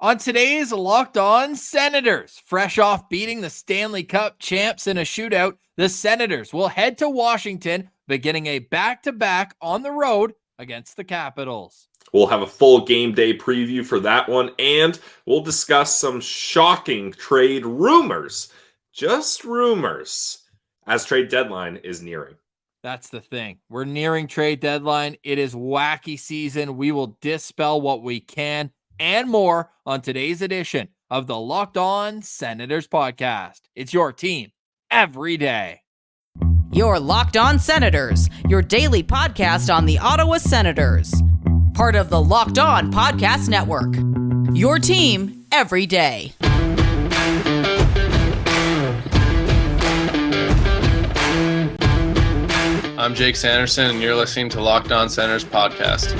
On today's Locked On Senators, fresh off beating the Stanley Cup champs in a shootout, the Senators will head to Washington, beginning a back-to-back on the road against the Capitals. We'll have a full game day preview for that one, and we'll discuss some shocking trade rumors. Just rumors, as trade deadline is nearing. That's the thing. We're nearing trade deadline. It is wacky season. We will dispel what we can and more on today's edition of the Locked On Senators podcast. It's your team every day. Your Locked On Senators, your daily podcast on the Ottawa Senators. Part of the Locked On Podcast Network. Your team every day. I'm Jake Sanderson, and you're listening to Locked On Senators podcast.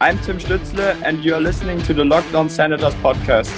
I'm Tim Stützle, and you're listening to the Locked On Senators podcast.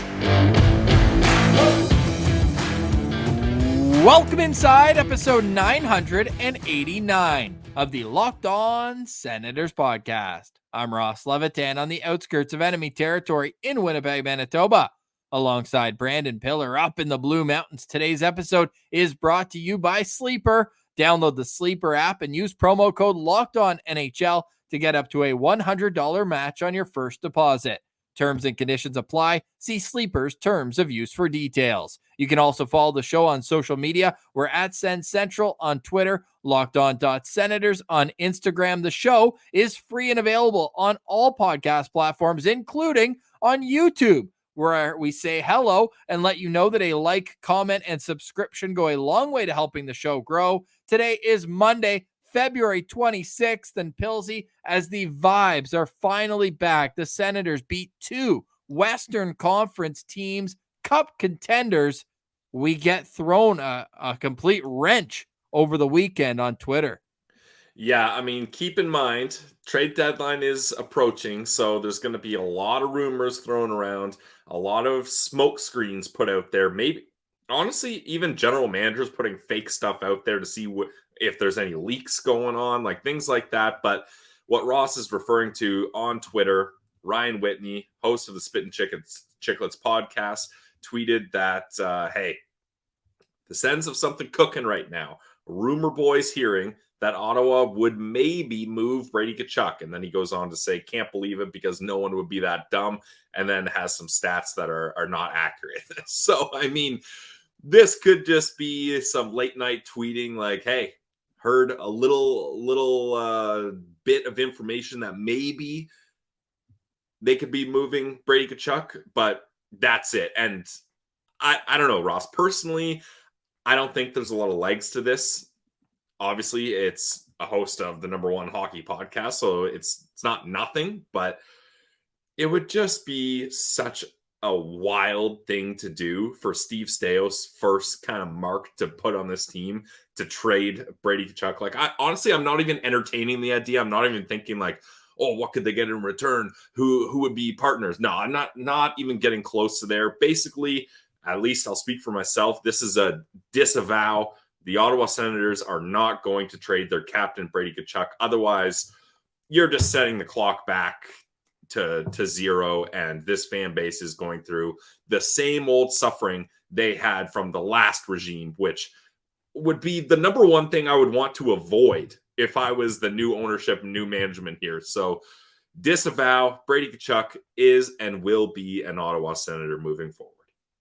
Welcome inside episode 989 of the Locked On Senators podcast. I'm Ross Levitan on the outskirts of enemy territory in Winnipeg, Manitoba, alongside Brandon Piller up in the Blue Mountains. Today's episode is brought to you by Sleeper. Download the Sleeper app and use promo code LOCKEDONNHL to get up to a $100 match on your first deposit. Terms and conditions apply. See Sleeper's terms of use for details. You can also follow the show on social media. We're at Sens Central on Twitter, LockedOn.Senators on Instagram. The show is free and available on all podcast platforms, including on YouTube, where we say hello and let you know that a like, comment, and subscription go a long way to helping the show grow. Today is Monday, February 26th, and Pilsy, as the vibes are finally back. The Senators beat two Western Conference teams, Cup contenders. We get thrown a complete wrench over the weekend on Twitter. Yeah, I mean, keep in mind, trade deadline is approaching, so there's going to be a lot of rumors thrown around, a lot of smoke screens put out there. Maybe, honestly, even general managers putting fake stuff out there to see if there's any leaks going on, like things like that. But what Ross is referring to on Twitter, Ryan Whitney, host of the Spittin Chiclets podcast, tweeted that, hey, the Sens have something cooking right now. Rumor boys hearing that Ottawa would maybe move Brady Tkachuk. And then he goes on to say, can't believe it because no one would be that dumb, and then has some stats that are not accurate. So, I mean, this could just be some late night tweeting like, hey, heard a little bit of information that maybe they could be moving Brady Tkachuk, but that's it. And I don't know, Ross. Personally, I don't think there's a lot of legs to this. Obviously, it's a host of the #1 hockey podcast, so it's not nothing, but it would just be such a wild thing to do for Steve Staios' first kind of mark to put on this team to trade Brady Tkachuk. Like, I'm not even entertaining the idea. I'm not even thinking like, oh, what could they get in return? Who would be partners? No, I'm not even getting close to there. Basically, at least I'll speak for myself. This is a disavow. The Ottawa Senators are not going to trade their captain, Brady Tkachuk. Otherwise, you're just setting the clock back to zero, and this fan base is going through the same old suffering they had from the last regime, which would be the #1 thing I would want to avoid if I was the new ownership, new management here. So disavow. Brady Tkachuk is and will be an Ottawa Senator moving forward.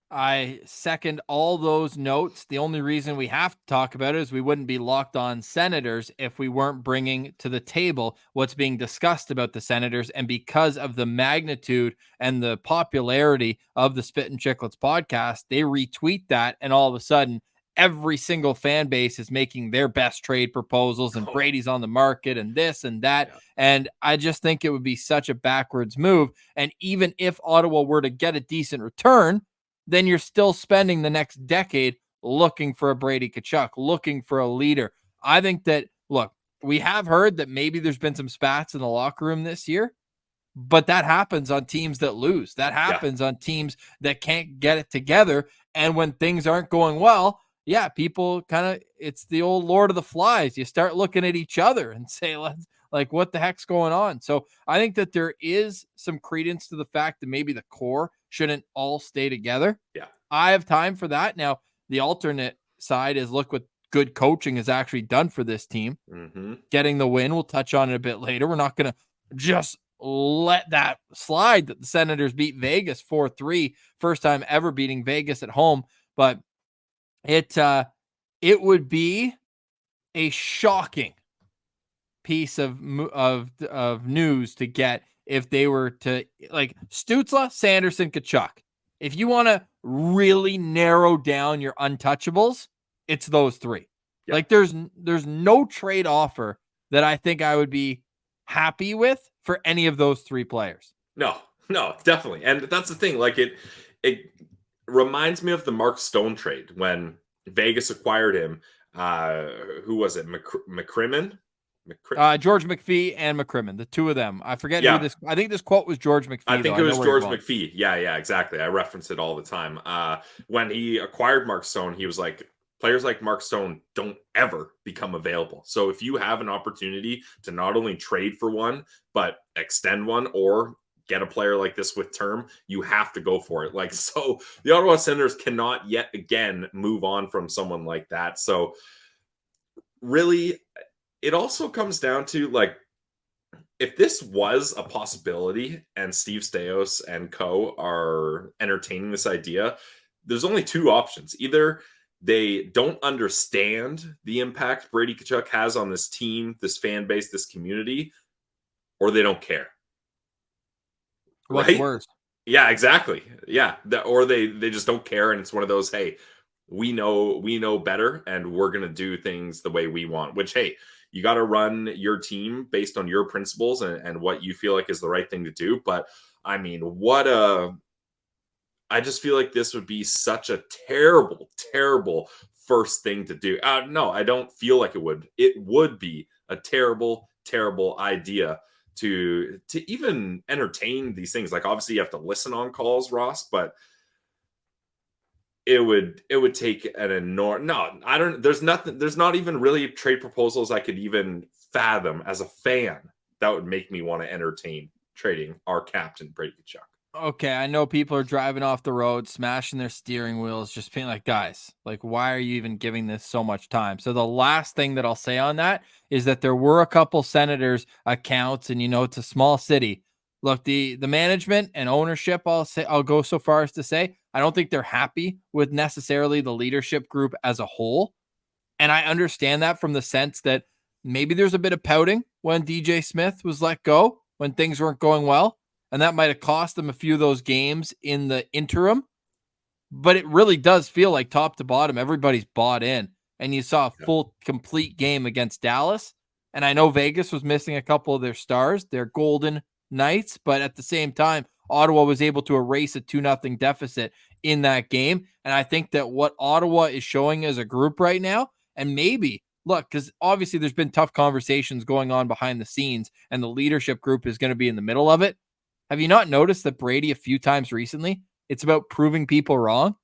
I second all those notes. The only reason we have to talk about it is we wouldn't be Locked On Senators if we weren't bringing to the table what's being discussed about the Senators. And because of the magnitude and the popularity of the Spittin Chiclets podcast, they retweet that, and all of a sudden, every single fan base is making their best trade proposals, and Brady's on the market and this and that. Yeah. And I just think it would be such a backwards move. And even if Ottawa were to get a decent return, then you're still spending the next decade looking for a Brady Tkachuk, looking for a leader. I think that, look, we have heard that maybe there's been some spats in the locker room this year, but that happens on teams that lose. That happens on teams that can't get it together. And when things aren't going well, people kind of, it's the old Lord of the Flies. You start looking at each other and say, let's Like, what the heck's going on? So I think that there is some credence to the fact that maybe the core shouldn't all stay together. Yeah. I have time for that. Now, the alternate side is look what good coaching has actually done for this team. Mm-hmm. Getting the win. We'll touch on it a bit later. We're not going to just let that slide that the Senators beat Vegas 4-3, first time ever beating Vegas at home. But it would be a shocking piece of news to get if they were to, like, Stützle, Sanderson, Tkachuk. If you want to really narrow down your untouchables, it's those three. Yeah. Like, there's no trade offer that I think I would be happy with for any of those three players. No, definitely. And that's the thing. Like, it reminds me of the Mark Stone trade when Vegas acquired him. Who was it? McCrimmon? George McPhee and McCrimmon, the two of them. I forget who this. I think this quote was George McPhee. I think it was George McPhee. Yeah, exactly. I reference it all the time. When he acquired Mark Stone, he was like, players like Mark Stone don't ever become available. So if you have an opportunity to not only trade for one, but extend one or get a player like this with term, you have to go for it. Like, so the Ottawa Senators cannot yet again move on from someone like that. So really, it also comes down to, like, if this was a possibility and Steve Staios and co are entertaining this idea, there's only two options. Either they don't understand the impact Brady Tkachuk has on this team, this fan base, this community, or they don't care. What's right? worse? Yeah, exactly. Yeah. Or they just don't care. And it's one of those, hey, we know better and we're going to do things the way we want, which, hey, you got to run your team based on your principles and what you feel like is the right thing to do. But I mean, I just feel like this would be such a terrible, terrible first thing to do. No, I don't feel like it would. It would be a terrible, terrible idea to even entertain these things. Like, obviously you have to listen on calls, Ross, but it would take an enormous, there's not even really trade proposals I could even fathom as a fan that would make me want to entertain trading our captain, Brady Tkachuk. Okay, I know people are driving off the road, smashing their steering wheels, just being like, guys, like, why are you even giving this so much time? So the last thing that I'll say on that is that there were a couple Senators accounts, and, it's a small city. Look, the management and ownership, I'll go so far as to say, I don't think they're happy with necessarily the leadership group as a whole. And I understand that from the sense that maybe there's a bit of pouting when DJ Smith was let go, when things weren't going well. And that might have cost them a few of those games in the interim. But it really does feel like top to bottom, everybody's bought in. And you saw a full, complete game against Dallas. And I know Vegas was missing a couple of their stars, their golden knights. But at the same time, Ottawa was able to erase a 2-0 deficit in that game. And I think that what Ottawa is showing as a group right now, and maybe, look, because obviously there's been tough conversations going on behind the scenes, and the leadership group is going to be in the middle of it. Have you not noticed that Brady a few times recently, it's about proving people wrong?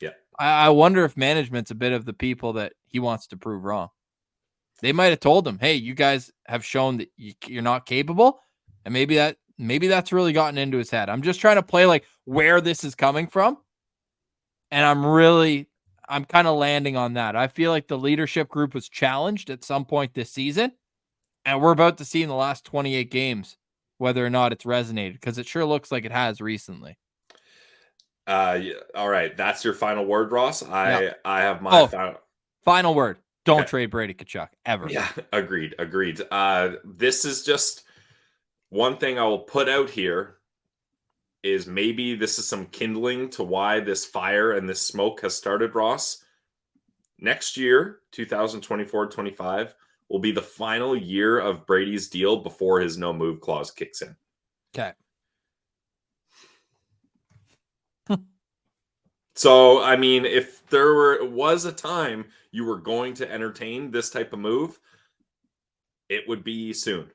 Yeah. I wonder if management's a bit of the people that he wants to prove wrong. They might have told him, hey, you guys have shown that you're not capable. And maybe that's really gotten into his head. I'm just trying to play like where this is coming from. And I'm kind of landing on that. I feel like the leadership group was challenged at some point this season. And we're about to see in the last 28 games whether or not it's resonated, because it sure looks like it has recently. All right. That's your final word, Ross. I have my final word. Don't trade Brady Tkachuk ever. Yeah, agreed. This is just one thing I will put out here is maybe this is some kindling to why this fire and this smoke has started, Ross. Next year, 2024-25, will be the final year of Brady's deal before his no move clause kicks in. Okay. So, I mean, if there was a time you were going to entertain this type of move, it would be soon.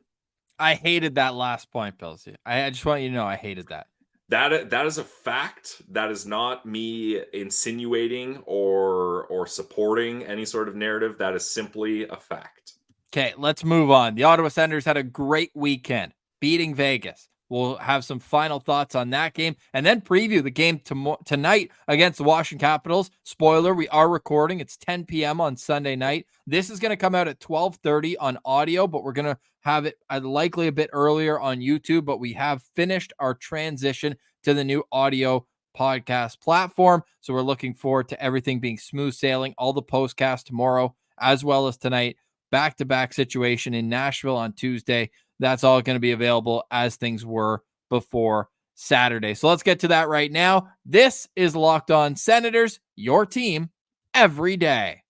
I hated that last point, Pilsy. I just want you to know I hated that. That is a fact. That is not me insinuating or supporting any sort of narrative. That is simply a fact. Okay, let's move on. The Ottawa Senators had a great weekend beating Vegas. We'll have some final thoughts on that game and then preview the game tonight against the Washington Capitals. Spoiler, we are recording. It's 10 p.m. on Sunday night. This is going to come out at 12:30 on audio, but we're going to have it likely a bit earlier on YouTube, but we have finished our transition to the new audio podcast platform. So we're looking forward to everything being smooth sailing, all the postcasts tomorrow as well as tonight. Back-to-back situation in Nashville on Tuesday. That's all going to be available as things were before Saturday. So let's get to that right now. This is Locked On Senators, your team every day.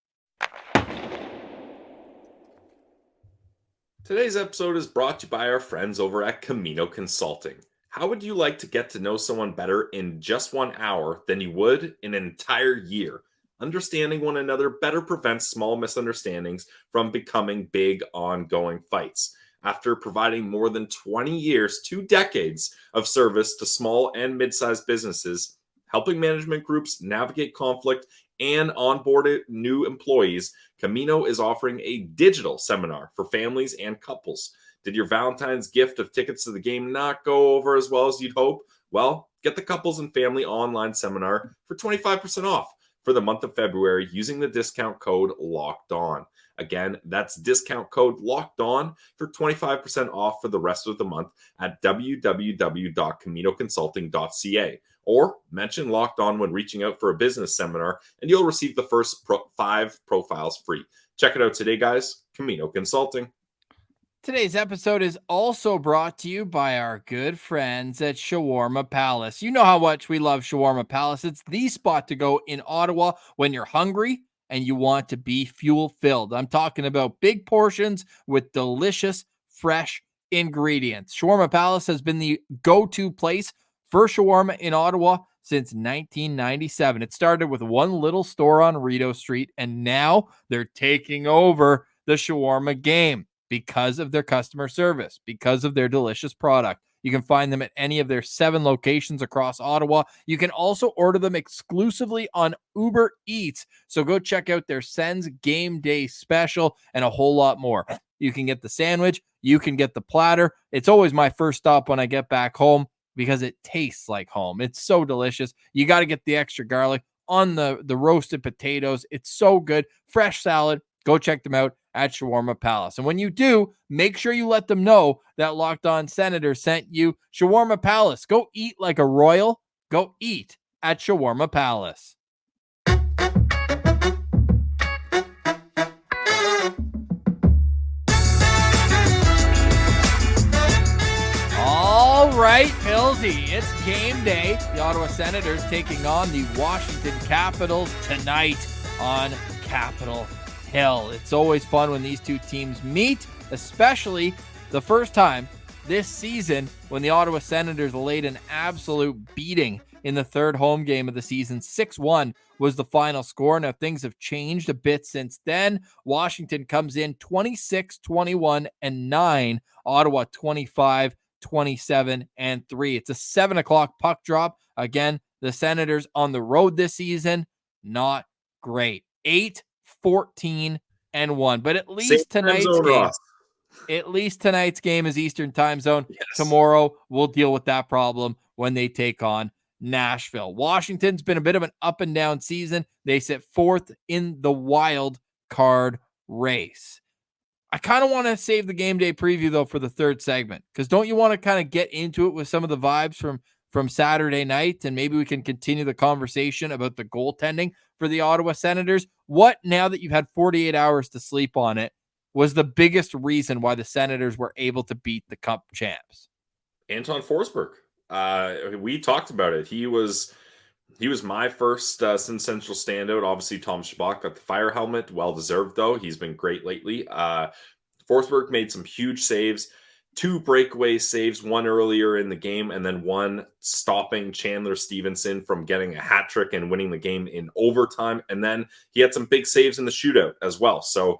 Today's episode is brought to you by our friends over at Camino Consulting. How would you like to get to know someone better in just 1 hour than you would in an entire year? Understanding one another better prevents small misunderstandings from becoming big, ongoing fights. After providing more than 20 years, 2 decades of service to small and mid-sized businesses, helping management groups navigate conflict and onboard new employees, Camino is offering a digital seminar for families and couples. Did your Valentine's gift of tickets to the game not go over as well as you'd hope? Well, get the Couples and Family online seminar for 25% off for the month of February using the discount code LOCKEDON. Again, that's discount code LOCKEDON for 25% off for the rest of the month at www.caminoconsulting.ca, or mention Locked On when reaching out for a business seminar and you'll receive the first 5 profiles free. Check it out today, guys. Camino Consulting. Today's episode is also brought to you by our good friends at Shawarma Palace. You know how much we love Shawarma Palace. It's the spot to go in Ottawa when you're hungry and you want to be fuel-filled. I'm talking about big portions with delicious, fresh ingredients. Shawarma Palace has been the go-to place for shawarma in Ottawa since 1997. It started with one little store on Rideau Street, and now they're taking over the shawarma game because of their customer service, because of their delicious product. You can find them at any of their 7 locations across Ottawa. You can also order them exclusively on Uber Eats. So go check out their Sens Game Day special and a whole lot more. You can get the sandwich. You can get the platter. It's always my first stop when I get back home because it tastes like home. It's so delicious. You got to get the extra garlic on the roasted potatoes. It's so good. Fresh salad. Go check them out at Shawarma Palace. And when you do, make sure you let them know that Locked On Senator sent you. Shawarma Palace. Go eat like a royal. Go eat at Shawarma Palace. All right, Pilsy, it's game day. The Ottawa Senators taking on the Washington Capitals tonight on Capitol Hill. It's always fun when these two teams meet, especially the first time this season when the Ottawa Senators laid an absolute beating in the third home game of the season. 6-1 was the final score. Now things have changed a bit since then. Washington comes in 26-21-9. Ottawa 25-27-3. It's a 7:00 puck drop. Again, the Senators on the road this season, not great. 8-14-1. But at least tonight's game is Eastern time zone. Yes. Tomorrow we'll deal with that problem when they take on Nashville. Washington's been a bit of an up and down season. They sit 4th in the wild card race. I kind of want to save the game day preview though for the third segment, because don't you want to kind of get into it with some of the vibes from Saturday night, and maybe we can continue the conversation about the goaltending for the Ottawa Senators. What, now that you've had 48 hours to sleep on it, was the biggest reason why the Senators were able to beat the Cup champs? Anton Forsberg. We talked about it. He was my first Sens Central standout. Obviously, Tom Schabak got the fire helmet. Well-deserved, though. He's been great lately. Forsberg made some huge saves. 2 breakaway saves, one earlier in the game, and then one stopping Chandler Stevenson from getting a hat trick and winning the game in overtime. And then he had some big saves in the shootout as well. So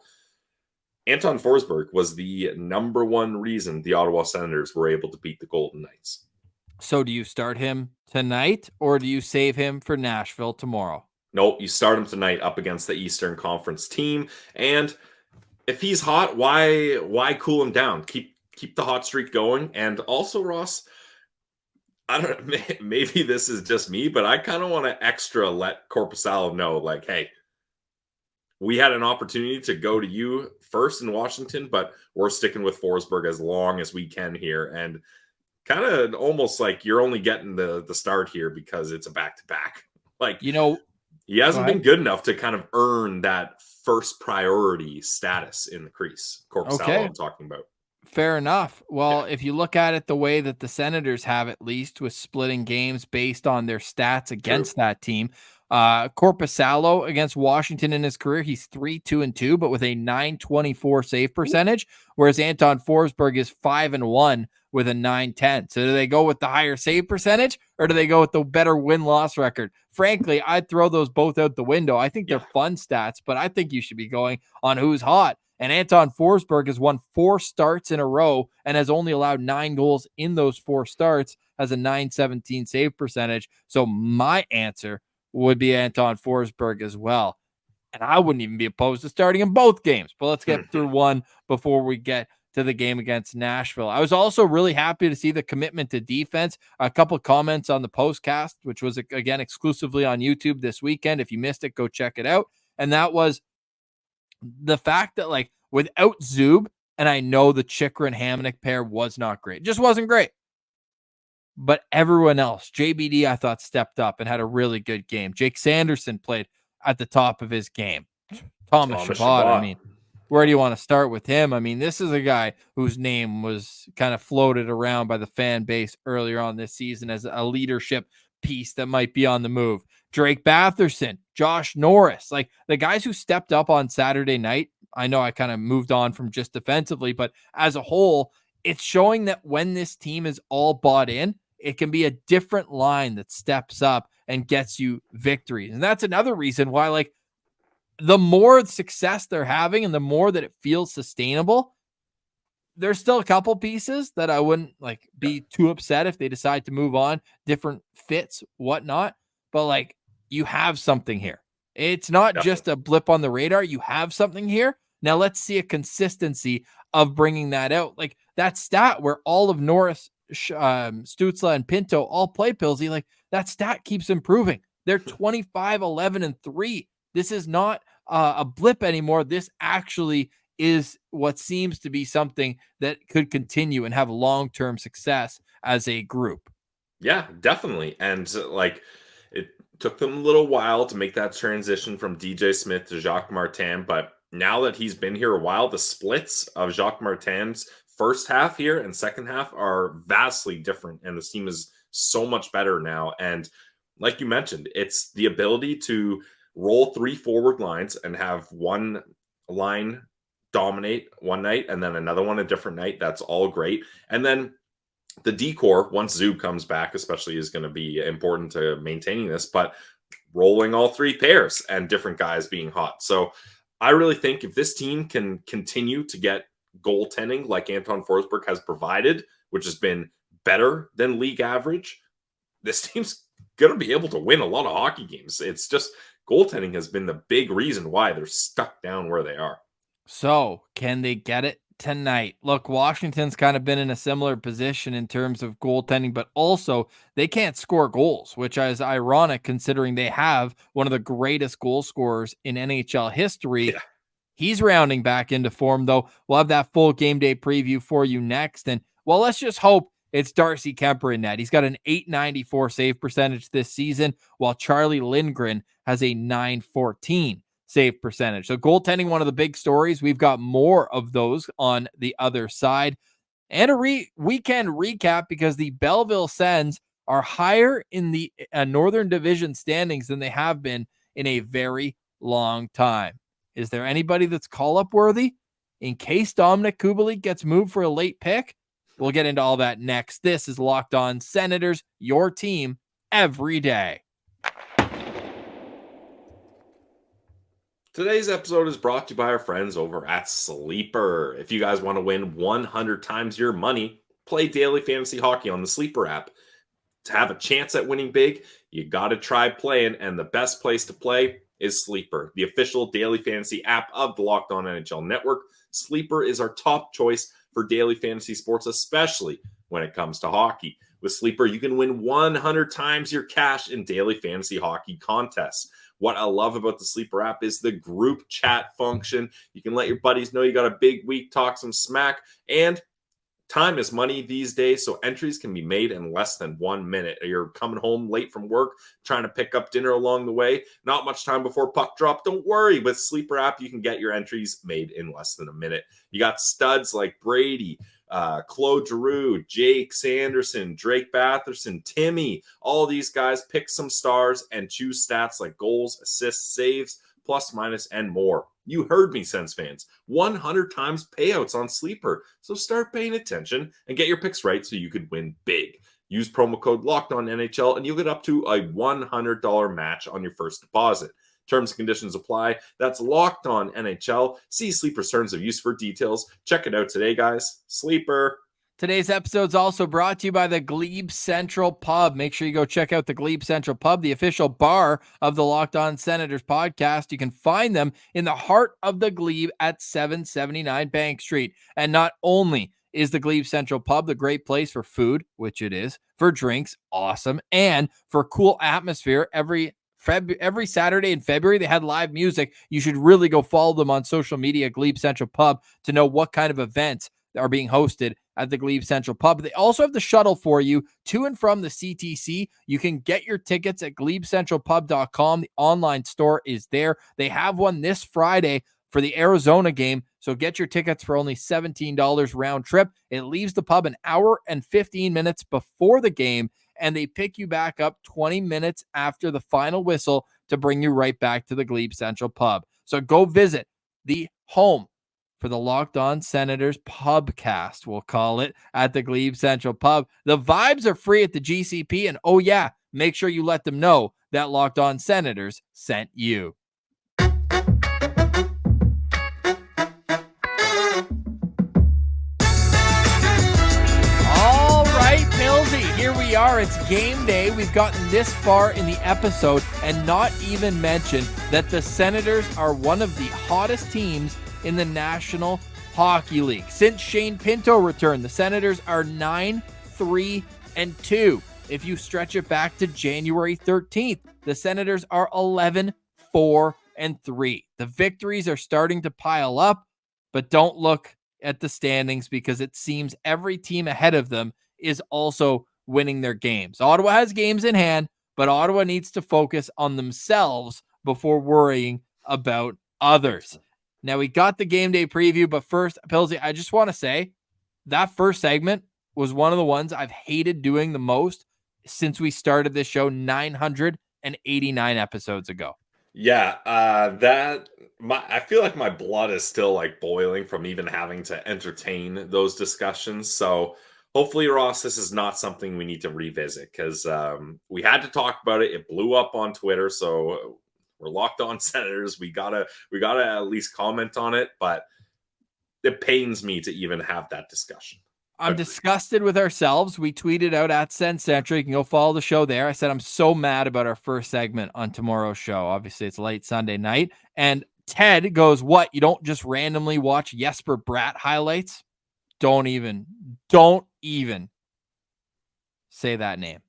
Anton Forsberg was the number one reason the Ottawa Senators were able to beat the Golden Knights. So do you start him tonight, or do you save him for Nashville tomorrow? Nope, you start him tonight up against the Eastern Conference team. And if he's hot, why cool him down? Keep the hot streak going. And also, Ross, I don't know, maybe this is just me, but I kind of want to extra let Korpisalo know, like, hey, we had an opportunity to go to you first in Washington, but we're sticking with Forsberg as long as we can here. And kind of almost like you're only getting the start here because it's a back-to-back. Like, You know, he hasn't been good enough to kind of earn that first priority status in the crease. Korpisalo, Okay. I'm talking about. fair enough. Well, if you look at it the way that the Senators have, at least with splitting games based on their stats against that team, Korpisalo against Washington in his career, he's 3-2-2, but with a .924 save percentage, whereas Anton Forsberg is 5-1 with a .910. So do they go with the higher save percentage or do they go with the better win-loss record? Frankly, I'd throw those both out the window. I think they're fun stats, but I think you should be going on who's hot. And Anton Forsberg has won 4 starts in a row and has only allowed 9 goals in those 4 starts, has a .917 save percentage. So my answer would be Anton Forsberg as well. And I wouldn't even be opposed to starting in both games. But let's get through one before we get to the game against Nashville. I was also really happy to see the commitment to defense. A couple of comments on the postcast, which was, again, exclusively on YouTube this weekend. If you missed it, go check it out. And that was the fact that, like, without Zub, and I know the Chychrun-Hamonic pair was not great. It just wasn't great. But everyone else, JBD, I thought stepped up and had a really good game. Jake Sanderson played at the top of his game. Thomas Chabot, I mean, where do you want to start with him? I mean, this is a guy whose name was kind of floated around by the fan base earlier on this season as a leadership piece that might be on the move. Drake Batherson, Josh Norris, like the guys who stepped up on Saturday night. I know I kind of moved on from just defensively, but as a whole, it's showing that when this team is all bought in, it can be a different line that steps up and gets you victories. And that's another reason why, like, the more success they're having and the more that it feels sustainable, there's still a couple pieces that I wouldn't like be too upset if they decide to move on, different fits, whatnot. But like, you have something here. It's not just a blip on the radar. You have something here. Now let's see a consistency of bringing that out. Like that stat where all of Norris, Stützle, and Pinto all play Pilsy, like that stat keeps improving. They're 25, 11, and 3. This is not a blip anymore. This actually is what seems to be something that could continue and have long-term success as a group. Yeah, definitely. And like, it took them a little while to make that transition from DJ Smith to Jacques Martin, but now that he's been here a while, the splits of Jacques Martin's first half here and second half are vastly different, and the team is so much better now. And like you mentioned, it's the ability to roll 3 forward lines and have one line dominate one night and then another one a different night. That's all great. And then the decor, once Zub comes back, especially, is going to be important to maintaining this, but rolling all 3 pairs and different guys being hot. So I really think if this team can continue to get goaltending like Anton Forsberg has provided, which has been better than league average, this team's going to be able to win a lot of hockey games. It's just goaltending has been the big reason why they're stuck down where they are. So can they get it tonight? Look, Washington's kind of been in a similar position in terms of goaltending, but also they can't score goals, which is ironic considering they have one of the greatest goal scorers in NHL history. Yeah. He's rounding back into form, though. We'll have that full game day preview for you next. And, well, let's just hope it's Darcy Kemper in net. He's got an .894 save percentage this season, while Charlie Lindgren has a .914 save percentage. So goaltending, one of the big stories. We've got more of those on the other side. And a weekend recap, because the Belleville Sens are higher in the Northern Division standings than they have been in a very long time. Is there anybody that's call-up worthy in case Dominic Kubalik gets moved for a late pick? We'll get into all that next. This is Locked On Senators, your team every day. Today's episode is brought to you by our friends over at Sleeper. If you guys want to win 100 times your money, play daily fantasy hockey on the Sleeper app. To have a chance at winning big, you got to try playing, and the best place to play is Sleeper, the official daily fantasy app of the Locked On NHL Network. Sleeper is our top choice for daily fantasy sports, especially when it comes to hockey. With Sleeper, you can win 100 times your cash in daily fantasy hockey contests. What I love about the Sleeper app is the group chat function. You can let your buddies know you got a big week, talk some smack, and time is money these days, so entries can be made in less than 1 minute. You're coming home late from work, trying to pick up dinner along the way, not much time before puck drop. Don't worry, with Sleeper app, you can get your entries made in less than a minute. You got studs like Brady, Claude Giroux, Jake Sanderson, Drake Batherson, Timmy. All these guys, pick some stars and choose stats like goals, assists, saves, plus, minus, and more. You heard me, Sens fans. 100 times payouts on Sleeper. So start paying attention and get your picks right so you could win big. Use promo code LOCKEDONNHL and you'll get up to a $100 match on your first deposit. Terms and conditions apply. That's Locked On NHL. See Sleeper's terms of use for details. Check it out today, guys. Sleeper. Today's episode is also brought to you by the Glebe Central Pub. Make sure you go check out the Glebe Central Pub, the official bar of the Locked On Senators podcast. You can find them in the heart of the Glebe at 779 Bank Street. And not only is the Glebe Central Pub the great place for food, which it is, for drinks, awesome, and for cool atmosphere every Saturday in February, they had live music. You should really go follow them on social media, Glebe Central Pub, to know what kind of events are being hosted at the Glebe Central Pub. They also have the shuttle for you to and from the CTC. You can get your tickets at glebecentralpub.com. The online store is there. They have one this Friday for the Arizona game, so get your tickets for only $17 round trip. It leaves the pub an hour and 15 minutes before the game, and they pick you back up 20 minutes after the final whistle to bring you right back to the Glebe Central Pub. So go visit the home for the Locked On Senators Pubcast, we'll call it, at the Glebe Central Pub. The vibes are free at the GCP, and oh yeah, make sure you let them know that Locked On Senators sent you. Pillsy, here we are. It's game day. We've gotten this far in the episode and not even mentioned that the Senators are one of the hottest teams in the National Hockey League. Since Shane Pinto returned, the Senators are 9-3-2. If you stretch it back to January 13th, the Senators are 11-4-3. The victories are starting to pile up, but don't look at the standings because it seems every team ahead of them is also winning their games. Ottawa has games in hand, but Ottawa needs to focus on themselves before worrying about others. Now, we got the game day preview, but first, Pilsy, I just want to say that first segment was one of the ones I've hated doing the most since we started this show 989 episodes ago. Yeah, I feel like my blood is still like boiling from even having to entertain those discussions. So hopefully, Ross, this is not something we need to revisit because we had to talk about it. It blew up on Twitter, so we're Locked On Senators. We gotta at least comment on it, but it pains me to even have that discussion. I'm disgusted with ourselves. We tweeted out at SensCentral. You can go follow the show there. I said I'm so mad about our first segment on tomorrow's show. Obviously, it's late Sunday night. And Ted goes, "What? You don't just randomly watch Jesper Bratt highlights? Don't even say that name."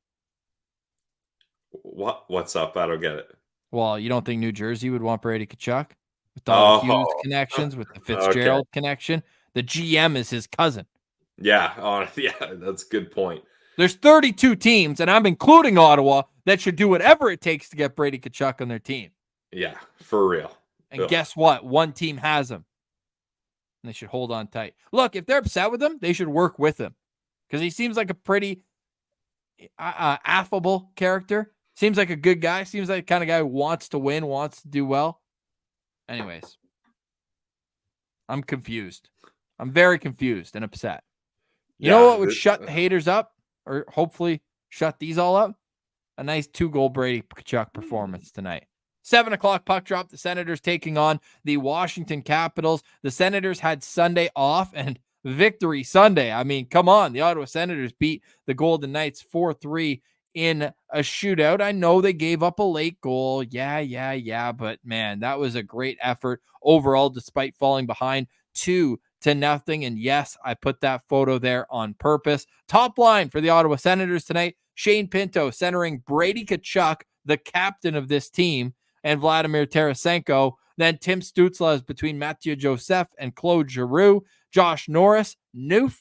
What's up? I don't get it. Well, you don't think New Jersey would want Brady Tkachuk? With all the Hughes connections, with the Fitzgerald connection. The GM is his cousin. Yeah, that's a good point. There's 32 teams, and I'm including Ottawa, that should do whatever it takes to get Brady Tkachuk on their team. Yeah, for real. And guess what? One team has him. And they should hold on tight. Look, if they're upset with him, they should work with him. Because he seems like a pretty affable character. Seems like a good guy. Seems like the kind of guy who wants to win, wants to do well. Anyways, I'm confused. I'm very confused and upset. You know what would shut the haters up? Or hopefully shut these all up? A nice 2-goal Brady Tkachuk performance tonight. 7 o'clock puck drop. The Senators taking on the Washington Capitals. The Senators had Sunday off and victory Sunday. I mean, come on. The Ottawa Senators beat the Golden Knights 4-3 in a shootout. I know they gave up a late goal. Yeah. But man, that was a great effort overall, despite falling behind 2-0. And yes, I put that photo there on purpose. Top line for the Ottawa Senators tonight: Shane Pinto centering Brady Tkachuk, the captain of this team, and Vladimir Tarasenko. Then Tim Stützle is between Mathieu Joseph and Claude Giroux. Josh Norris, Noof,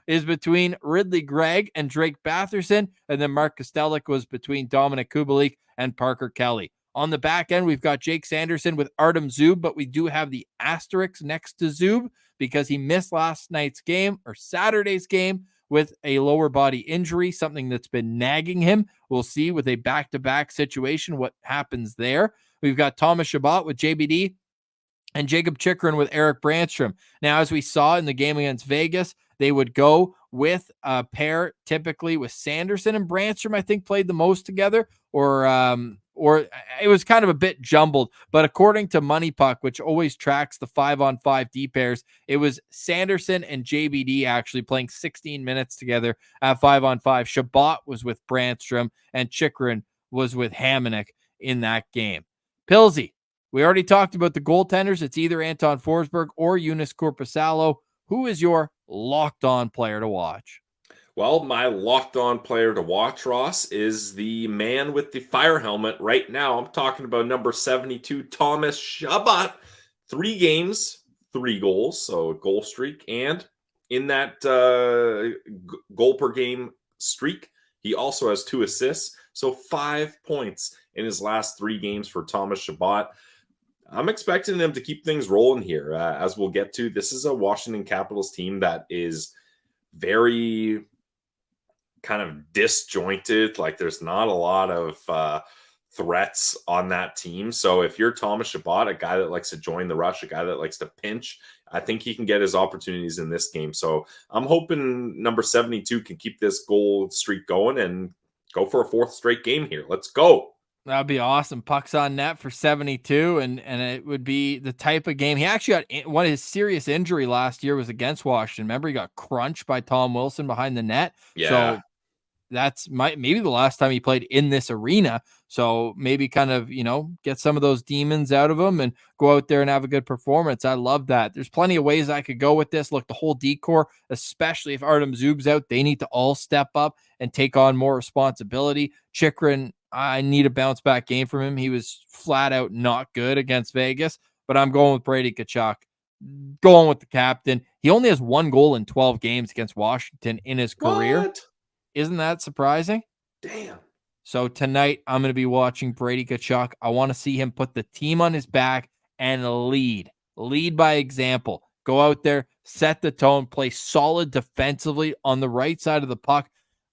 is between Ridley Gregg and Drake Batherson. And then Mark Kostelic was between Dominic Kubalik and Parker Kelly. On the back end, we've got Jake Sanderson with Artem Zub, but we do have the asterisk next to Zub because he missed last night's game, or Saturday's game, with a lower body injury, something that's been nagging him. We'll see with a back-to-back situation what happens there. We've got Thomas Chabot with JBD and Jacob Chychrun with Eric Brandstrom. Now, as we saw in the game against Vegas, they would go with a pair typically with Sanderson and Brandstrom, I think, played the most together, or it was kind of a bit jumbled. But according to Money Puck, which always tracks the 5-on-5 D pairs, it was Sanderson and JBD actually playing 16 minutes together at 5-on-5. Chabot was with Brandstrom and Chychrun was with Hamonic in that game. Pilsy, we already talked about the goaltenders. It's either Anton Forsberg or Eunice Korpisalo. Who is your locked-on player to watch? Well, my locked-on player to watch, Ross, is the man with the fire helmet right now. I'm talking about number 72, Thomas Chabot. 3 games, 3 goals, so a goal streak. And in that goal per game streak, he also has 2 assists, so 5 points in his last 3 games for Thomas Chabot. I'm expecting them to keep things rolling here. As we'll get to, this is a Washington Capitals team that is very kind of disjointed. Like, there's not a lot of threats on that team. So if you're Thomas Chabot, a guy that likes to join the rush, a guy that likes to pinch, I think he can get his opportunities in this game. So I'm hoping number 72 can keep this goal streak going and go for a 4th straight game here. Let's go. That'd be awesome. Pucks on net for 72, and it would be the type of game. He actually got one of his serious injury last year was against Washington. Remember, he got crunched by Tom Wilson behind the net. Yeah. So that's maybe the last time he played in this arena. So maybe kind of, get some of those demons out of him and go out there and have a good performance. I love that. There's plenty of ways I could go with this. Look, the whole decor, especially if Artem Zub's out, they need to all step up and take on more responsibility. Chychrun, I need a bounce back game from him. He was flat out not good against Vegas, but I'm going with Brady Tkachuk, going with the captain. He only has 1 goal in 12 games against Washington in his career. What? Isn't that surprising? Damn. So tonight I'm going to be watching Brady Tkachuk. I want to see him put the team on his back and lead by example. Go out there, set the tone, play solid defensively on the right side of the puck.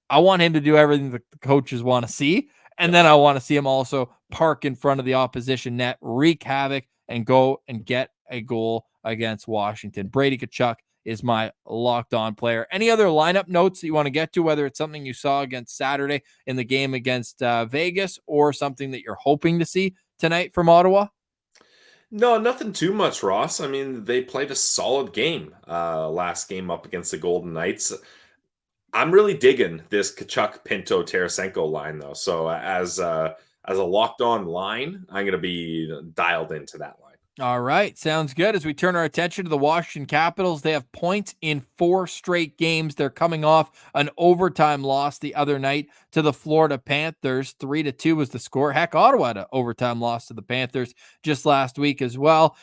I want him to do everything the coaches want to see. And then I want to see him also park in front of the opposition net, wreak havoc, and go and get a goal against Washington. Brady Tkachuk is my locked-on player. Any other lineup notes that you want to get to, whether it's something you saw against Saturday in the game against Vegas or something that you're hoping to see tonight from Ottawa? No, nothing too much, Ross. I mean, they played a solid game last game up against the Golden Knights. I'm really digging this Tkachuk, Pinto, Tarasenko line, though. So as a locked-on line, I'm going to be dialed into that line. All right, sounds good. As we turn our attention to the Washington Capitals, they have points in 4 straight games. They're coming off an overtime loss the other night to the Florida Panthers. 3-2 was the score. Heck, Ottawa had an overtime loss to the Panthers just last week as well.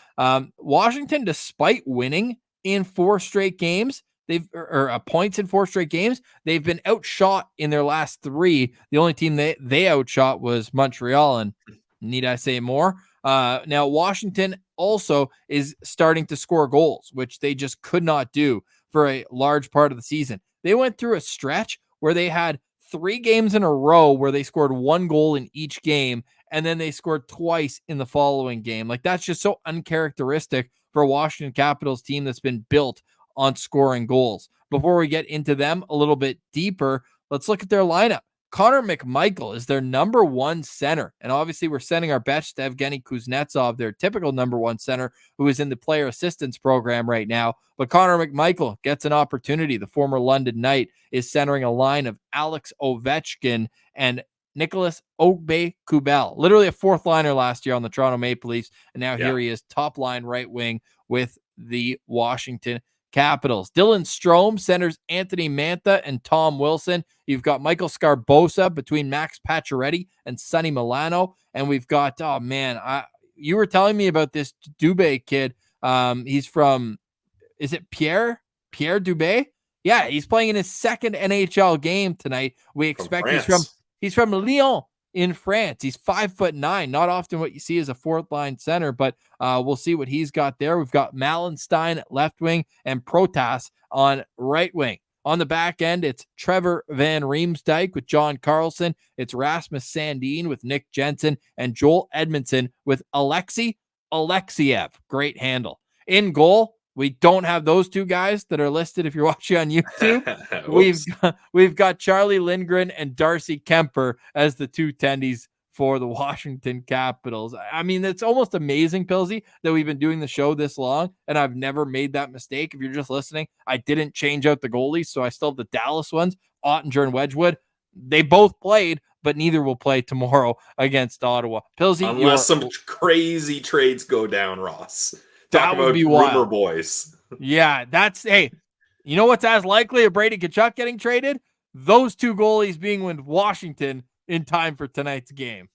Washington, despite winning in 4 straight games, points in 4 straight games, they've been outshot in their last 3. The only team they outshot was Montreal, and need I say more? Now, Washington also is starting to score goals, which they just could not do for a large part of the season. They went through a stretch where they had 3 games in a row where they scored 1 goal in each game, and then they scored twice in the following game. Like, that's just so uncharacteristic for a Washington Capitals team that's been built on scoring goals. Before we get into them a little bit deeper, let's look at their lineup. Connor McMichael is their number one center. And obviously we're sending our best to Evgeny Kuznetsov, their typical number one center, who is in the player assistance program right now. But Connor McMichael gets an opportunity. The former London Knight is centering a line of Alex Ovechkin and Nicholas Ogbe-Kubel, literally a fourth liner last year on the Toronto Maple Leafs. And now here he is, top line right wing with the Washington Capitals. Dylan Strome centers Anthony Mantha and Tom Wilson. You've got Michael Scarbosa between Max Pacioretty and Sonny Milano. And we've got, you were telling me about this Dubé kid. He's from, is it Pierre Dubé? Yeah, he's playing in his second NHL game tonight. We expect he's from Lyon in France. He's 5'9", not often what you see as a fourth line center, but we'll see what he's got there. We've got Malenstein at left wing and Protas on right wing. On the back end, it's Trevor Van Riemsdyk with John Carlson. It's Rasmus Sandin with Nick Jensen and Joel Edmondson with Alexei Alexiev. Great handle. In goal, we don't have those two guys that are listed if you're watching on YouTube. We've got Charlie Lindgren and Darcy Kemper as the two tendies for the Washington Capitals. I mean, it's almost amazing, Pilsy, that we've been doing the show this long, and I've never made that mistake. If you're just listening, I didn't change out the goalies, so I still have the Dallas ones, Ottinger and Wedgwood. They both played, but neither will play tomorrow against Ottawa. Pilsy, unless some crazy trades go down, Ross. That would be wild. Rumor boys. Yeah, hey, you know what's as likely of Brady Tkachuk getting traded? Those two goalies being with Washington in time for tonight's game.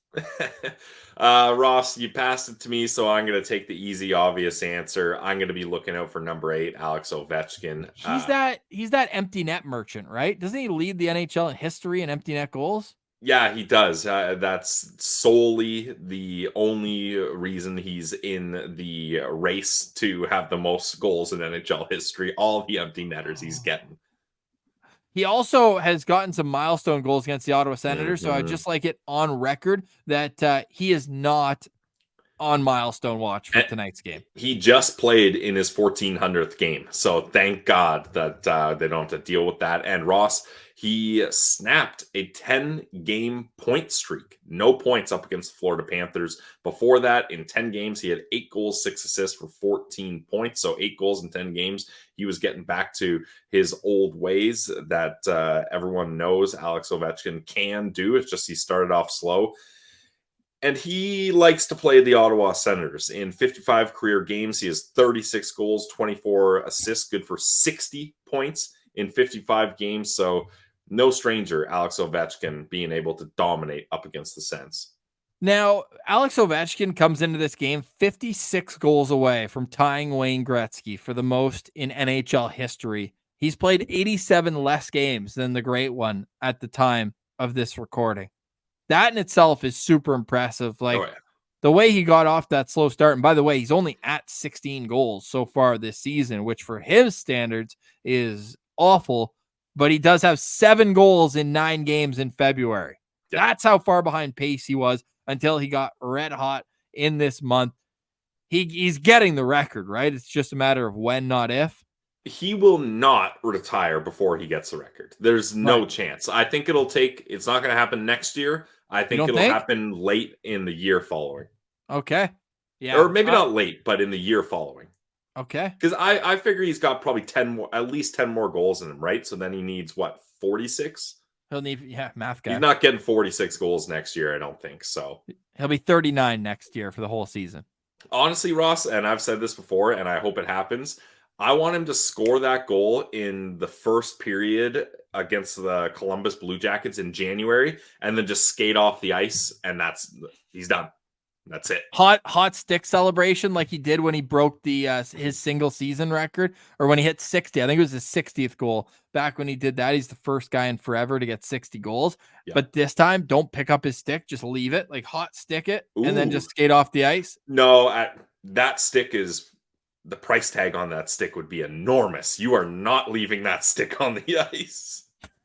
Ross, you passed it to me, so I'm going to take the easy, obvious answer. I'm going to be looking out for number 8, Alex Ovechkin. He's that empty net merchant, right? Doesn't he lead the NHL in history in empty net goals? Yeah, he does. That's solely the only reason he's in the race to have the most goals in NHL history. All the empty netters he's getting. He also has gotten some milestone goals against the Ottawa Senators, so I'd just like it on record that he is not on milestone watch for tonight's game. He just played in his 1400th game, so thank God that they don't have to deal with that. And Ross, he snapped a 10-game point streak. No points up against the Florida Panthers. Before that, in 10 games, he had 8 goals, 6 assists for 14 points. So 8 goals in 10 games. He was getting back to his old ways that everyone knows Alex Ovechkin can do. It's just he started off slow. And he likes to play the Ottawa Senators. In 55 career games, he has 36 goals, 24 assists, good for 60 points in 55 games. So no stranger, Alex Ovechkin being able to dominate up against the Sens. Now, Alex Ovechkin comes into this game 56 goals away from tying Wayne Gretzky for the most in NHL history. He's played 87 less games than the great one at the time of this recording. That in itself is super impressive. The way he got off that slow start, and by the way, he's only at 16 goals so far this season, which for his standards is awful, but he does have 7 goals in 9 games in February. Yeah. That's how far behind pace he was until he got red hot in this month. He's getting the record, right? It's just a matter of when, not if. He will not retire before he gets the record. There's no chance. I think it's not going to happen next year. I think it'll happen late in the year following. Okay. Yeah. Or maybe not late, but in the year following. Okay. Because I figure he's got probably at least 10 more goals in him, right? So then he needs 46? He'll need, math guy. He's not getting 46 goals next year, I don't think. So he'll be 39 next year for the whole season. Honestly, Ross, and I've said this before, and I hope it happens, I want him to score that goal in the first period against the Columbus Blue Jackets in January, and then just skate off the ice, and he's done. That's it. Hot stick celebration like he did when he broke the his single season record, or when he hit 60. I think it was his 60th goal. Back when he did that, he's the first guy in forever to get 60 goals. Yeah. But this time, don't pick up his stick. Just leave it, like hot stick it, and then just skate off the ice. No, that stick is... The price tag on that stick would be enormous. You are not leaving that stick on the ice.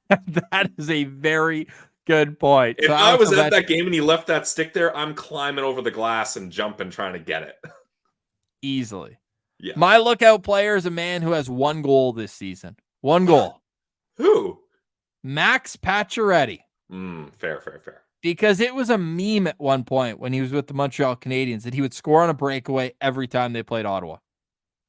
That is a very good point. If I was at that game and he left that stick there, I'm climbing over the glass and jumping trying to get it. Easily. Yeah. My lookout player is a man who has 1 goal this season. 1 goal. Who? Max Pacioretty. Fair. Because it was a meme at one point when he was with the Montreal Canadiens that he would score on a breakaway every time they played Ottawa.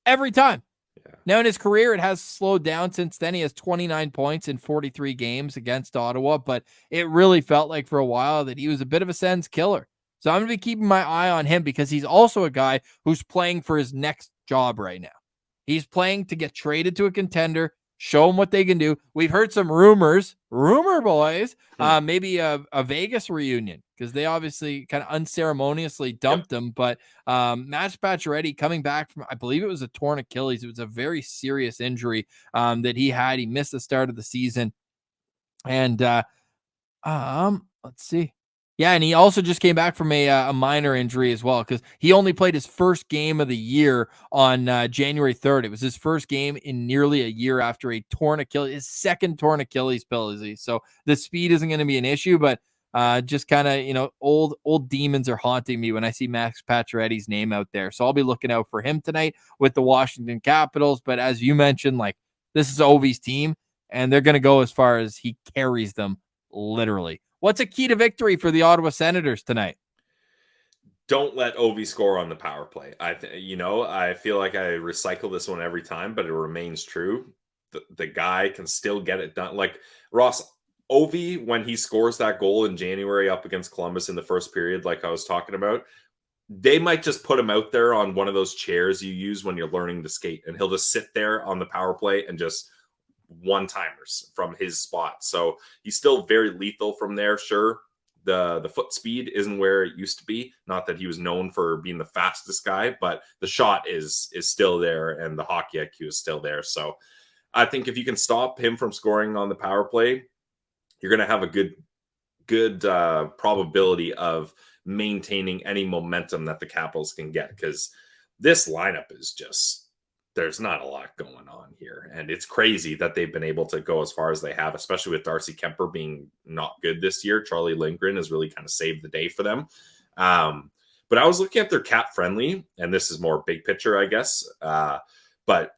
Every time. Yeah. Now in his career, it has slowed down since then. He has 29 points in 43 games against Ottawa, but it really felt like for a while that he was a bit of a Sens killer. So I'm going to be keeping my eye on him because he's also a guy who's playing for his next job right now. He's playing to get traded to a contender, show them what they can do. We've heard some rumors, boys, maybe a Vegas reunion because they obviously kind of unceremoniously dumped him. But Max Pacioretty coming back from, I believe it was a torn Achilles. It was a very serious injury that he had. He missed the start of the season. And let's see. Yeah, and he also just came back from a minor injury as well because he only played his first game of the year on January 3rd. It was his first game in nearly a year after a torn Achilles, his second torn Achilles, Pillsy. So the speed isn't going to be an issue, but just kind of, old demons are haunting me when I see Max Pacioretty's name out there. So I'll be looking out for him tonight with the Washington Capitals. But as you mentioned, like this is Ovi's team, and they're going to go as far as he carries them literally. What's a key to victory for the Ottawa Senators tonight? Don't let Ovi score on the power play. I feel like I recycle this one every time, but it remains true. The guy can still get it done. Like Ross, Ovi, when he scores that goal in January up against Columbus in the first period, like I was talking about, they might just put him out there on one of those chairs you use when you're learning to skate, and he'll just sit there on the power play and just one-timers from his spot. So he's still very lethal from there. Sure, the foot speed isn't where it used to be. Not that he was known for being the fastest guy, but the shot is still there, and the hockey IQ is still there. So I think if you can stop him from scoring on the power play, you're going to have a good probability of maintaining any momentum that the Capitals can get, because this lineup is just, there's not a lot going on here. And it's crazy that they've been able to go as far as they have, especially with Darcy Kemper being not good this year. Charlie Lindgren has really kind of saved the day for them. But I was looking at their cap friendly, and this is more big picture, I guess. But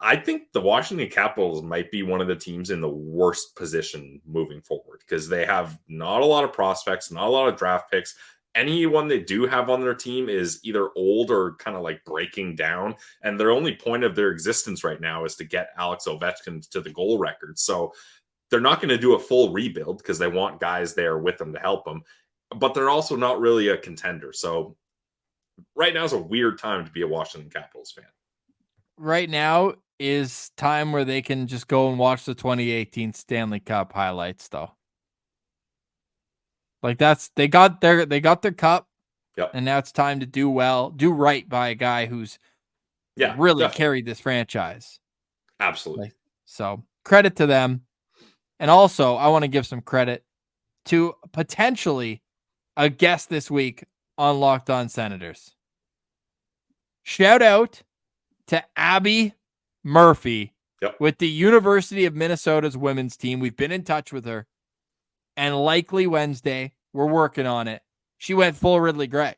I think the Washington Capitals might be one of the teams in the worst position moving forward, because they have not a lot of prospects, not a lot of draft picks. Anyone they do have on their team is either old or kind of like breaking down. And their only point of their existence right now is to get Alex Ovechkin to the goal record. So they're not going to do a full rebuild because they want guys there with them to help them. But they're also not really a contender. So right now is a weird time to be a Washington Capitals fan. Right now is time where they can just go and watch the 2018 Stanley Cup highlights, though. Like they got their cup, and now it's time to do right by a guy who's really definitely carried this franchise. Absolutely. So credit to them. And also I want to give some credit to potentially a guest this week on Locked On Senators. Shout out to Abby Murphy with the University of Minnesota's women's team. We've been in touch with her. And likely Wednesday, we're working on it. She went full Ridley Gregg.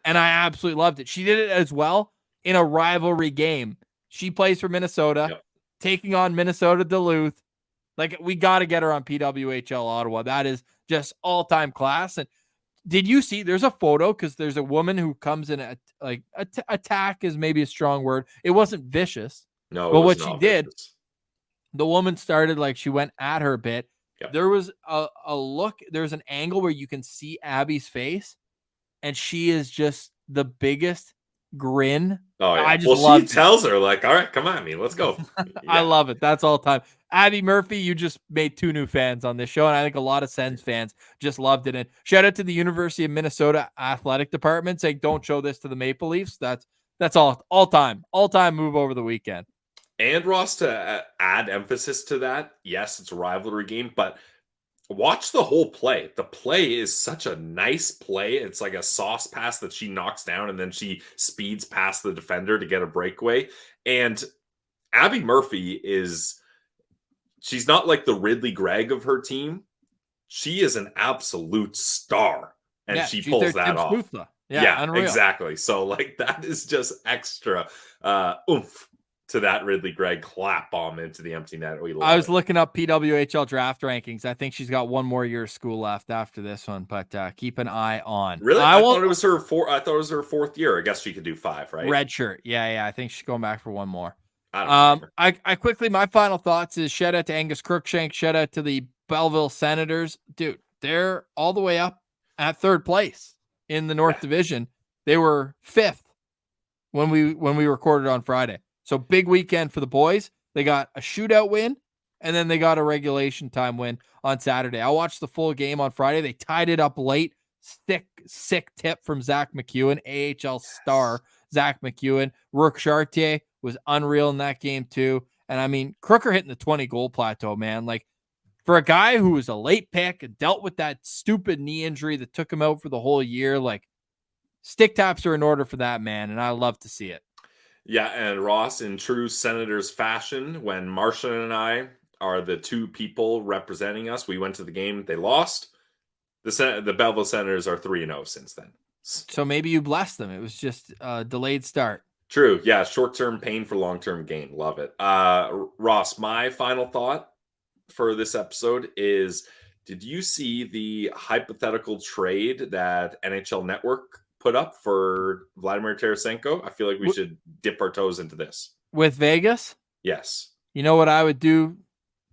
And I absolutely loved it. She did it as well in a rivalry game. She plays for Minnesota, taking on Minnesota Duluth. Like, we got to get her on PWHL Ottawa. That is just all-time class. And did you see, there's a photo, because there's a woman who comes in, attack is maybe a strong word. It wasn't vicious. No, but what she did, the woman started, she went at her a bit. Yep. There was a look, there's an angle where you can see Abby's face, and she is just the biggest grin. Oh, yeah. She tells her, all right, come on, let's go. I love it. That's all time. Abby Murphy, you just made 2 new fans on this show, and I think a lot of Sens fans just loved it. And shout out to the University of Minnesota athletic department saying, don't show this to the Maple Leafs. That's all time move over the weekend. And Ross, to add emphasis to that, yes, it's a rivalry game, but watch the whole play. The play is such a nice play. It's like a sauce pass that she knocks down, and then she speeds past the defender to get a breakaway. And Abby Murphy she's not like the Ridley Gregg of her team. She is an absolute star, and she pulls that off. Smoothla. Yeah, unreal. Exactly. So that is just extra oomph to that Ridley Gregg clap bomb into the empty net. I was looking up PWHL draft rankings. I think she's got one more year of school left after this one, but keep an eye on. Really? I thought it was her fourth year. I guess she could do 5, right? Red shirt. Yeah. I think she's going back for one more. I quickly, my final thoughts is shout out to Angus Crookshank, shout out to the Belleville Senators. Dude, they're all the way up at third place in the North Division. They were 5th when we recorded on Friday. So big weekend for the boys. They got a shootout win, and then they got a regulation time win on Saturday. I watched the full game on Friday. They tied it up late. Sick tip from Zach McEwen, AHL star Zach McEwen. Rourke Chartier was unreal in that game too. And I mean, Crooker hitting the 20-goal plateau, man. Like, for a guy who was a late pick and dealt with that stupid knee injury that took him out for the whole year, like, stick taps are in order for that man, and I love to see it. Yeah, and Ross, in true Senators fashion, when Marcia and I are the two people representing us, we went to the game, they lost. The Belleville Senators are 3-0 since then. So maybe you blessed them. It was just a delayed start. True. Yeah, short-term pain for long-term gain. Love it. Ross, my final thought for this episode is, did you see the hypothetical trade that NHL Network put up for Vladimir Tarasenko? I feel like we should dip our toes into this. With Vegas? Yes. You know what I would do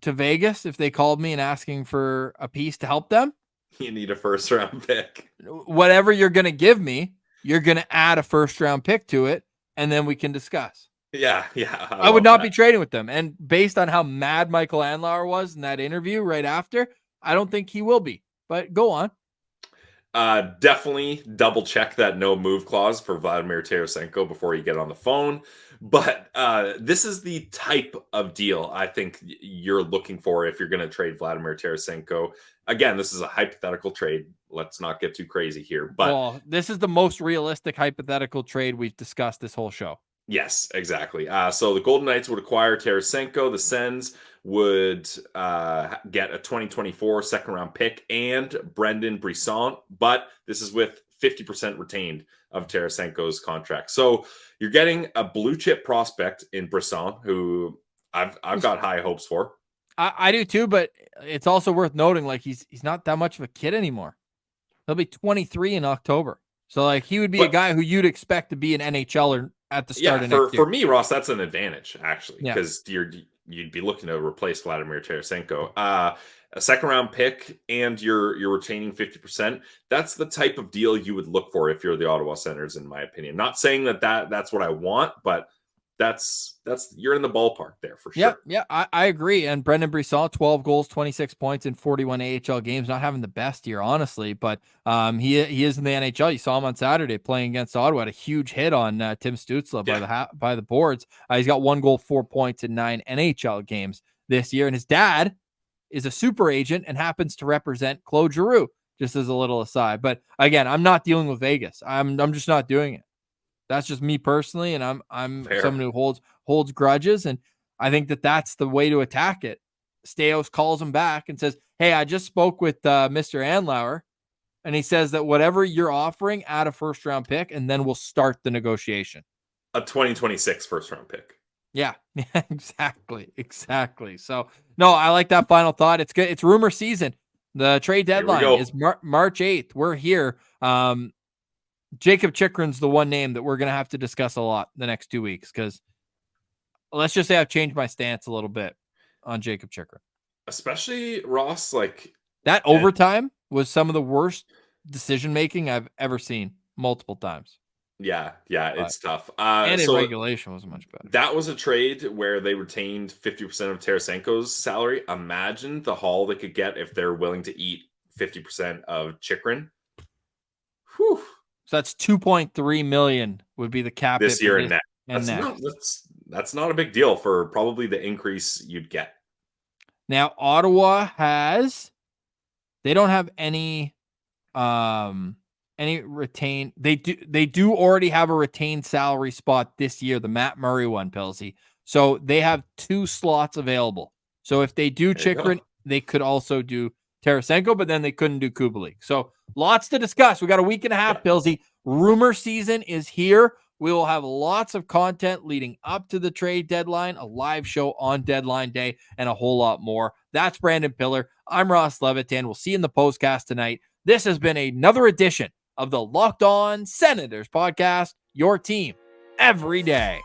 to Vegas if they called me and asking for a piece to help them? You need a first-round pick. Whatever you're going to give me, you're going to add a first-round pick to it, and then we can discuss. Yeah. I would not be trading with them. And based on how mad Michael Andlauer was in that interview right after, I don't think he will be. But go on. Definitely double check that no move clause for Vladimir Tarasenko before you get on the phone. But this is the type of deal I think you're looking for if you're going to trade Vladimir Tarasenko. Again, this is a hypothetical trade. Let's not get too crazy here. But this is the most realistic hypothetical trade we've discussed this whole show. Yes, exactly. So the Golden Knights would acquire Tarasenko. The Sens would get a 2024 second-round pick and Brendan Brisson. But this is with 50% retained of Tarasenko's contract. So you're getting a blue-chip prospect in Brisson, who I've got high hopes for. I do too, but it's also worth noting, like, he's not that much of a kid anymore. He'll be 23 in October. So, like, he would be a guy who you'd expect to be an NHLer at the start of next year. For me, Ross, that's an advantage, actually, because you'd be looking to replace Vladimir Tarasenko. A second-round pick and you're retaining 50%. That's the type of deal you would look for if you're the Ottawa Senators, in my opinion. Not saying that's what I want, but that's you're in the ballpark there for sure. Yeah, I agree. And Brendan Brisson, 12 goals, 26 points in 41 AHL games, not having the best year, honestly, but he is in the NHL. You saw him on Saturday playing against Ottawa, had a huge hit on Tim Stützle by the boards. He's got 1 goal, 4 points in 9 NHL games this year, and his dad is a super agent and happens to represent Claude Giroux, just as a little aside. But again, I'm not dealing with Vegas. I'm just not doing it. That's just me personally, and I'm Fair. someone who holds grudges, and I think that's the way to attack it. Staios calls him back and says, "Hey, I just spoke with Mr. Andlauer, and he says that whatever you're offering, add a first-round pick, and then we'll start the negotiation." A 2026 first-round pick. Yeah, exactly. So, no, I like that final thought. It's good. It's rumor season. The trade deadline is March 8th. We're here. Jacob Chychrun's the one name that we're going to have to discuss a lot the next 2 weeks, because let's just say I've changed my stance a little bit on Jacob Chychrun. Especially, Ross, like that overtime was some of the worst decision-making I've ever seen multiple times. Yeah, it's tough. And in regulation wasn't much better. That was a trade where they retained 50% of Tarasenko's salary. Imagine the haul they could get if they're willing to eat 50% of Chychrun. Whew. So that's $2.3 million would be the cap this year and next. That's not a big deal for probably the increase you'd get. Now Ottawa they don't have any retained. They do already have a retained salary spot this year, the Matt Murray one, Pilsy. So they have 2 slots available. So if they do Chychrun, they could also do Tarasenko, but then they couldn't do Kubalik. So lots to discuss. We got a week and a half, Pilsy. Rumor season is here. We will have lots of content leading up to the trade deadline, a live show on deadline day, and a whole lot more. That's Brandon Piller. I'm Ross Levitan. We'll see you in the postcast tonight. This has been another edition of the Locked On Senators podcast, your team every day.